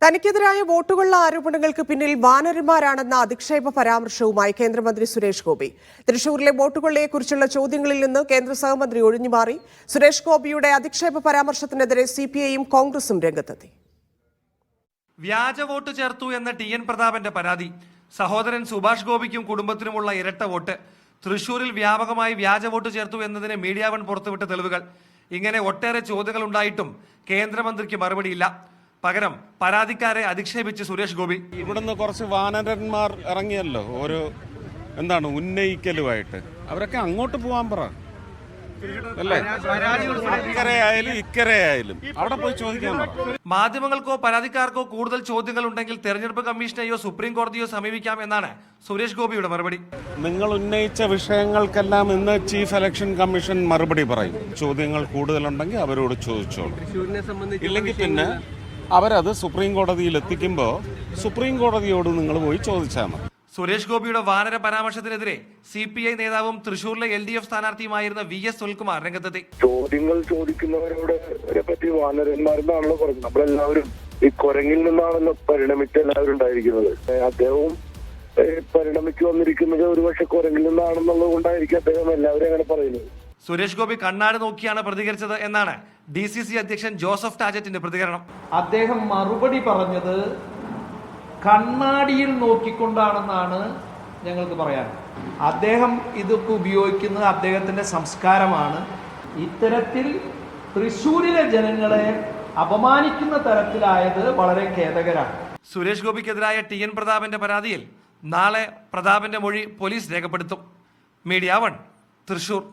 തനിക്കെതിരായ വോട്ടുകൊള്ള ആരോപണങ്ങൾക്ക് പിന്നിൽ വാനരന്മാരാണെന്ന അധിക്ഷേപ പരാമർശവുമായി കേന്ദ്രമന്ത്രി സുരേഷ് ഗോപി. തൃശൂരിലെ വോട്ടുകൊള്ളയെക്കുറിച്ചുള്ള ചോദ്യങ്ങളിൽ നിന്ന് കേന്ദ്ര സഹമന്ത്രി ഒഴിഞ്ഞുമാറി. സുരേഷ് ഗോപിയുടെ അധിക്ഷേപ പരാമർശത്തിനെതിരെ സിപിഐയും കോൺഗ്രസും രംഗത്തെത്തി. വ്യാജ വോട്ട് ചേർത്തു എന്ന ടി.എൻ. പ്രതാപന്റെ പരാതി. സഹോദരൻ സുഭാഷ് ഗോപിക്കും കുടുംബത്തിനുമുള്ള ഇരട്ട വോട്ട്. തൃശൂരിൽ വ്യാപകമായി വ്യാജ വോട്ട് ചേർത്തു എന്നതിന് മീഡിയ വൺ പുറത്തുവിട്ട തെളിവുകൾ. ഇങ്ങനെ ഒട്ടേറെ ചോദ്യങ്ങൾ ഉണ്ടായിട്ടും കേന്ദ്രമന്ത്രിക്ക് മറുപടിയില്ല. പകരം പരാതിക്കാരെ അധിക്ഷേപിച്ച് സുരേഷ് ഗോപി. ഇവിടുന്ന് കുറച്ച് വാനരന്മാർ ഇറങ്ങിയല്ലോ, ഒരു ഉന്നയിക്കലുമായിട്ട്. അവരൊക്കെ അങ്ങോട്ട് പോകാൻ പറ, അല്ലേ? ഇക്കരയായാലും ഇക്കരയായാലും അവിടെ പോയി ചോദിക്കാൻ പറ. മാധ്യമങ്ങൾക്കോ പരാതിക്കാർക്കോ കൂടുതൽ ചോദ്യങ്ങൾ ഉണ്ടെങ്കിൽ തെരഞ്ഞെടുപ്പ് കമ്മീഷനെയോ സുപ്രീം കോടതിയോ സമീപിക്കാം എന്നാണ് സുരേഷ് ഗോപിയുടെ മറുപടി. നിങ്ങൾ ഉന്നയിച്ച വിഷയങ്ങൾക്കെല്ലാം ഇന്ന് ചീഫ് ഇലക്ഷൻ കമ്മീഷൻ മറുപടി പറയും. ചോദ്യങ്ങൾ കൂടുതലുണ്ടെങ്കിൽ അവരോട് ചോദിച്ചോളൂ. ഇല്ലെങ്കിൽ പിന്നെ അവരത് സുപ്രീം കോടതിയിൽ എത്തിക്കുമ്പോൾ സുപ്രീം കോടതിയോട് നിങ്ങൾ പോയി ചോദിച്ചാൽ മതി. സുരേഷ് ഗോപിയുടെ വാനര പരാമർശത്തിനെതിരെ സിപിഐ നേതാവും തൃശൂരിലെ LDF സ്ഥാനാർത്ഥിയുമായിരുന്ന VS സുനിൽകുമാർ രംഗത്തെത്തി. ചോദ്യങ്ങൾ ചോദിക്കുന്നവരോട് പറ്റി വാനരന്മാരെന്നാണല്ലോ പറഞ്ഞത്. നമ്മളെല്ലാവരും ഈ കുരങ്ങിൽ നിന്നാണല്ലോ പരിണമിച്ച് എല്ലാവരും ഉണ്ടായിരിക്കുന്നത്. അദ്ദേഹവും പരിണമിച്ചു വന്നിരിക്കുന്നത് ഒരുപക്ഷെ കുരങ്ങിൽ നിന്നാണെന്നുള്ളത് കൊണ്ടായിരിക്കും അദ്ദേഹം എല്ലാവരും അങ്ങനെ പറയുന്നത്. സുരേഷ് ഗോപി കണ്ണാട് നോക്കിയാണ് പ്രതികരിച്ചത് എന്നാണ് DCC അധ്യക്ഷൻ ജോസഫ് ടാജറ്റിന്റെ പ്രതികരണം. അദ്ദേഹം മറുപടി പറഞ്ഞത് കണ്ണാടിയിൽ നോക്കിക്കൊണ്ടാണെന്നാണ് ഞങ്ങൾക്ക് പറയാൻ. അദ്ദേഹം ഇതൊക്കെ ഉപയോഗിക്കുന്നത് അദ്ദേഹത്തിന്റെ സംസ്കാരമാണ്. ഇത്തരത്തിൽ തൃശ്ശൂരിലെ ജനങ്ങളെ അപമാനിക്കുന്ന തരത്തിലായത് വളരെ ഖേദകരമാണ്. സുരേഷ് ഗോപിക്കെതിരായ ടി.എൻ. പ്രതാപന്റെ പരാതിയിൽ നാളെ പ്രതാപന്റെ മൊഴി പോലീസ് രേഖപ്പെടുത്തും. Media one, Thrissur.